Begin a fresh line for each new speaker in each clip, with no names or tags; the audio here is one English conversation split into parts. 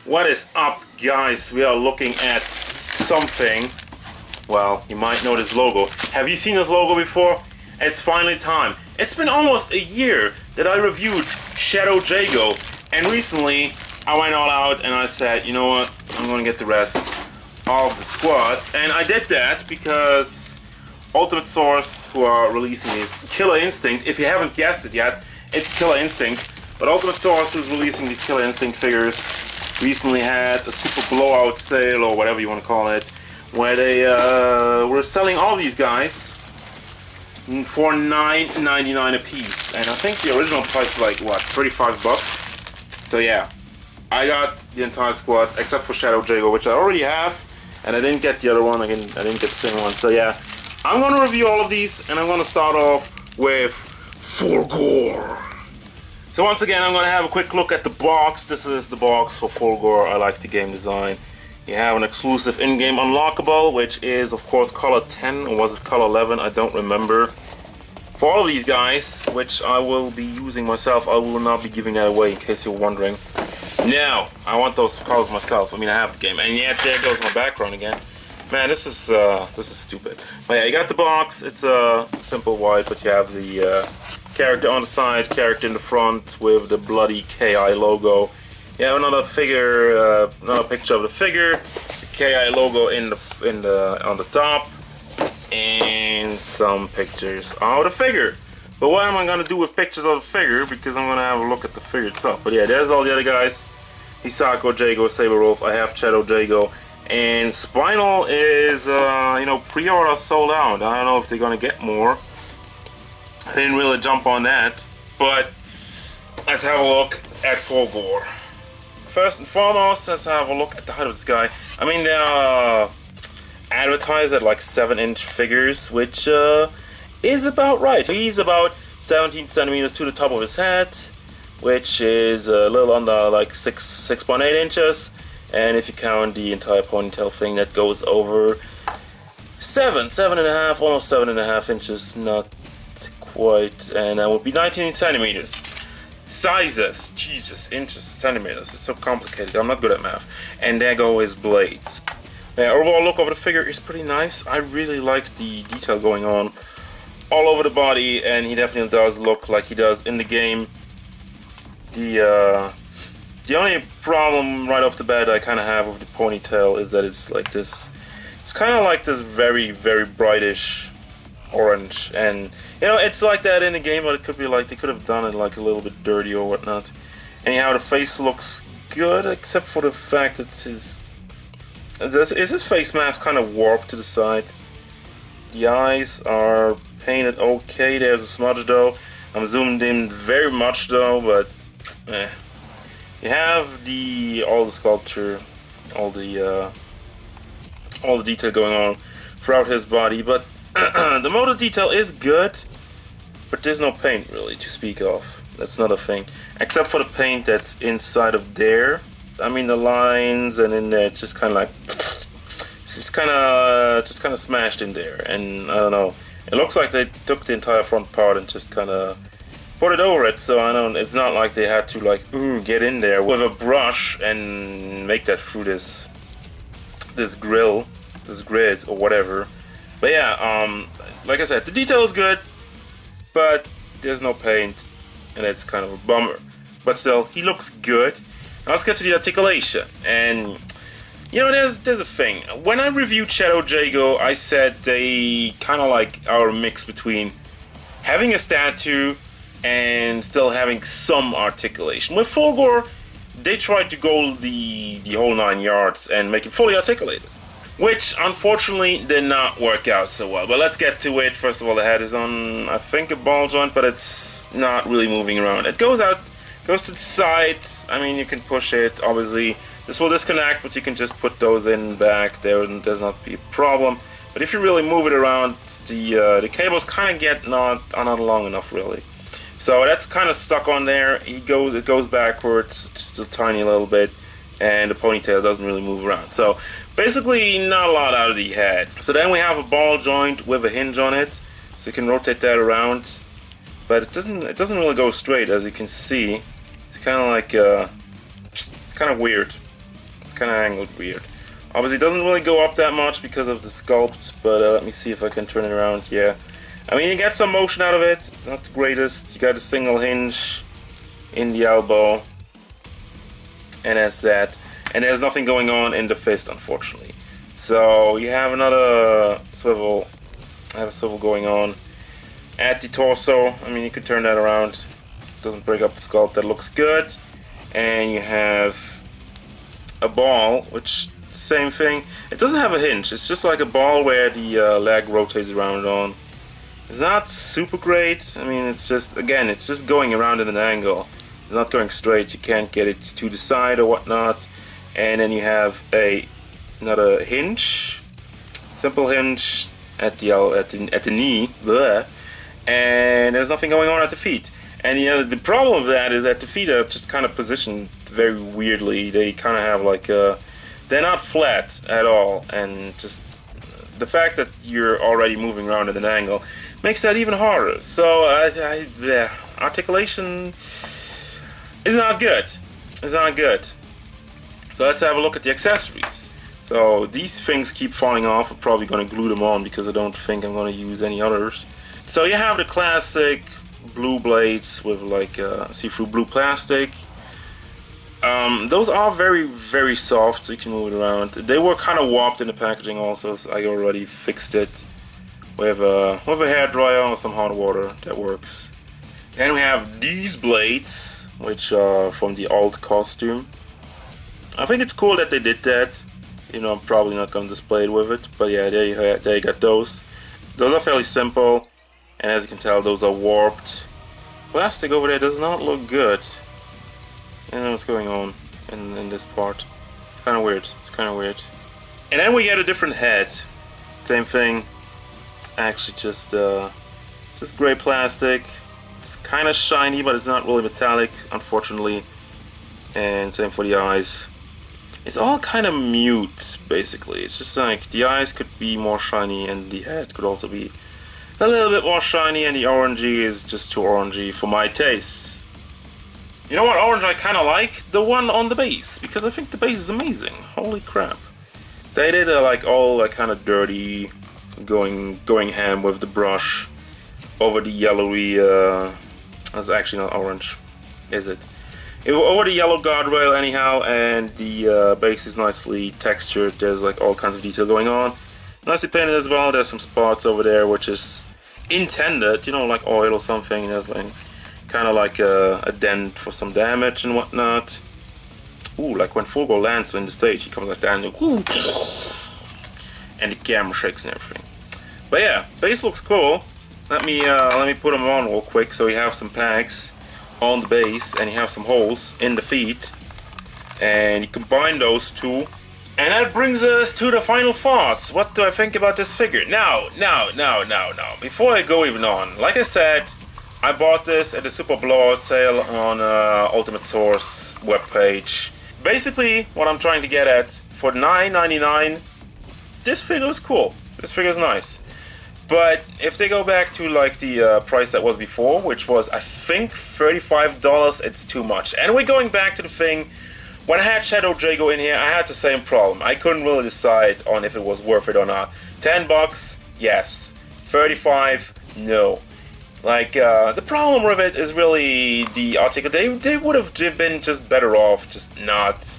What is up, guys? We are looking at something. Well, you might know this logo. Have you seen this logo before? It's finally time. It's been almost a year that I reviewed Shadow Jago, and recently I went all out and I said, you know what, I'm gonna get the rest of the squad. And I did that because Ultimate Source, who are releasing this Killer Instinct, if you haven't guessed it yet, it's Killer Instinct. But Ultimate Source, who's releasing these Killer Instinct figures, recently had a super blowout sale, or whatever you want to call it, where they were selling all these guys for $9.99 a piece. And I think the original price is like, what, 35 bucks? So yeah, I got the entire squad, except for Shadow Jago, which I already have, and I didn't get the other one, I didn't get the same one. So yeah, I'm going to review all of these, and I'm going to start off with Fulgore. So once again, I'm going to have a quick look at the box. This is the box for Fulgore. I like the game design. You have an exclusive in-game unlockable, which is of course color 10, or was it color 11? I don't remember. For all of these guys, which I will be using myself, I will not be giving that away in case you're wondering. Now, I want those colors myself. I mean, I have the game, and yet there goes my background again. Man, this is stupid. But yeah, you got the box. It's a simple white, but you have the character on the side, character in the front with the bloody KI logo. You have another figure, another picture of the figure, the KI logo on the top, and some pictures of the figure. But what am I gonna do with pictures of the figure? Because I'm gonna have a look at the figure itself. But yeah, there's all the other guys. Hisako, Jago, Saber Wolf. I have Shadow Jago. And Spinal is, you know, pre-order sold out. I don't know if they're gonna get more. I didn't really jump on that, but let's have a look at Fulgore. First and foremost, let's have a look at the height of this guy. I mean, they're advertised at like 7-inch figures, which is about right. He's about 17 centimeters to the top of his head, which is a little under like 6.8 inches. And if you count the entire ponytail thing, that goes over 7.5, almost 7.5 inches, not quite, and that would be 19 centimeters. Sizes, Jesus, inches, centimeters, it's so complicated, I'm not good at math. And there go his blades. The overall look of the figure is pretty nice. I really like the detail going on all over the body, and he definitely does look like he does in the game. The only problem right off the bat I kind of have with the ponytail is that it's like this. It's kind of like this very, very brightish orange, and you know, it's like that in the game, but it could be like they could have done it like a little bit dirty or whatnot. Anyhow, the face looks good, except for the fact that his face mask kind of warped to the side. The eyes are painted okay. There's a smudge though. I'm zoomed in very much though, but eh. You have all the sculpture, all the detail going on throughout his body, but the motor detail is good, but there's no paint really to speak of. That's not a thing, except for the paint that's inside of there. I mean, the lines and in there, it's just kind of like, it's just kind of smashed in there, and I don't know. It looks like they took the entire front part and just kind of put it over it, so I don't. It's not like they had to like get in there with a brush and make that through this grid or whatever. But yeah, like I said, the detail is good, but there's no paint, and it's kind of a bummer. But still, he looks good. Now let's get to the articulation. And you know, there's a thing. When I reviewed Shadow Jago, I said they kind of like are a mix between having a statue and still having some articulation. With Fulgore, they tried to go the whole 9 yards and make him fully articulated, which unfortunately did not work out so well. But let's get to it. First of all, the head is on, I think, a ball joint, but it's not really moving around. It goes out, goes to the side. I mean, you can push it, obviously. This will disconnect, but you can just put those in back. There's not be a problem. But if you really move it around, the cables kind of are not long enough, really. So that's kind of stuck on there. It goes backwards just a tiny little bit, and the ponytail doesn't really move around. So basically not a lot out of the head. So then we have a ball joint with a hinge on it, so you can rotate that around, but it doesn't really go straight, as you can see. It's kind of like it's kind of weird. kind of angled weird. Obviously it doesn't really go up that much because of the sculpt, but let me see if I can turn it around. Yeah, I mean, you get some motion out of it. It's not the greatest. You got a single hinge in the elbow, and that's that. And there's nothing going on in the fist, unfortunately. So you have another swivel. I have a swivel going on at the torso. I mean, you could turn that around. Doesn't break up the sculpt. That looks good. And you have a ball, which same thing. It doesn't have a hinge. It's just like a ball where the leg rotates around on. It's not super great. I mean, it's just, again, it's just going around in an angle. It's not going straight. You can't get it to the side or whatnot. And then you have another hinge, simple hinge at the knee, bleh. And there's nothing going on at the feet. And you know, the problem with that is that the feet are just kind of positioned very weirdly. They kind of have like they're not flat at all, and just the fact that you're already moving around at an angle makes that even harder. So the articulation is not good. It's not good. So let's have a look at the accessories. So these things keep falling off. I'm probably going to glue them on because I don't think I'm going to use any others. So you have the classic blue blades with like see-through blue plastic. Those are very, very soft, so you can move it around. They were kind of warped in the packaging also, so I already fixed it with a hairdryer or some hot water. That works. Then we have these blades, which are from the alt costume. I think it's cool that they did that. You know, I'm probably not going to display it with it, but yeah, there you got those. Those are fairly simple, and as you can tell, those are warped. Plastic over there does not look good. I don't know what's going on in this part. It's kind of weird. It's kind of weird. And then we get a different head. Same thing. It's actually just gray plastic. It's kind of shiny, but it's not really metallic, unfortunately. And same for the eyes. It's all kind of mute, basically. It's just like the eyes could be more shiny, and the head could also be a little bit more shiny, and the orangey is just too orangey for my tastes. You know what orange I kind of like? The one on the base, because I think the base is amazing. Holy crap. They did like all kind of dirty, going ham with the brush over the yellowy, that's actually not orange, is it? Over the yellow guardrail anyhow, and the base is nicely textured. There's like all kinds of detail going on. Nicely painted as well. There's some spots over there which is intended, you know, like oil or something. There's like kind of like a dent for some damage and whatnot. Ooh, like when Fulgore lands in the stage, he comes like that, and the camera shakes and everything. But yeah, base looks cool. Let me put them on real quick. So we have some pegs on the base, and you have some holes in the feet, and you combine those two, and that brings us to the final thoughts. What do I think about this figure? Now, before I go even on, like I said, I bought this at the super blowout sale on Ultimate Source webpage. Basically, what I'm trying to get at, for $9.99, this figure is cool. This figure is nice. But if they go back to like the price that was before, which was I think $35, it's too much. And we're going back to the thing, when I had Shadow Jago in here, I had the same problem. I couldn't really decide on if it was worth it or not. $10, yes. 35, no. Like, the problem with it is really the articulation. They would have been just better off just not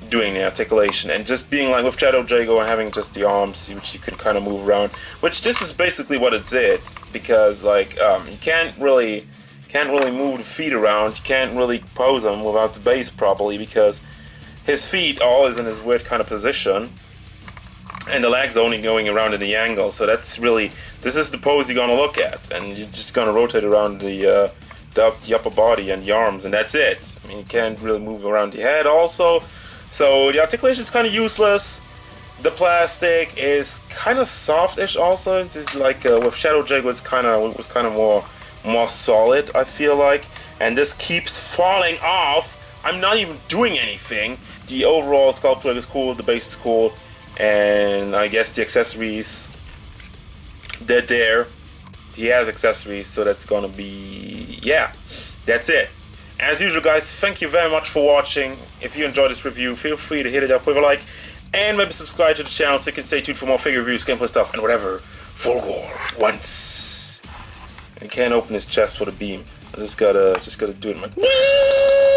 doing the articulation and just being like with Shadow Jago and having just the arms which you can kind of move around, which this is basically what it's because like you can't really move the feet around. You can't really pose them without the base properly because his feet are always in this weird kind of position and the legs only going around in the angle. So that's really, this is the pose you're gonna look at, and you're just gonna rotate around the upper body and the arms, and that's it. I mean, you can't really move around the head also. So the articulation is kind of useless. The plastic is kind of softish also. It's just like with Shadow Jago, it was kind of more solid, I feel like. And this keeps falling off. I'm not even doing anything. The overall sculpture is cool. The base is cool, and I guess the accessories, they're there. He has accessories, so that's gonna be, yeah, that's it. As usual, guys, thank you very much for watching. If you enjoyed this review, feel free to hit it up with a like, and maybe subscribe to the channel so you can stay tuned for more figure reviews, gameplay stuff, and whatever Fulgore wants. And you can't open his chest for the beam. I just gotta do it.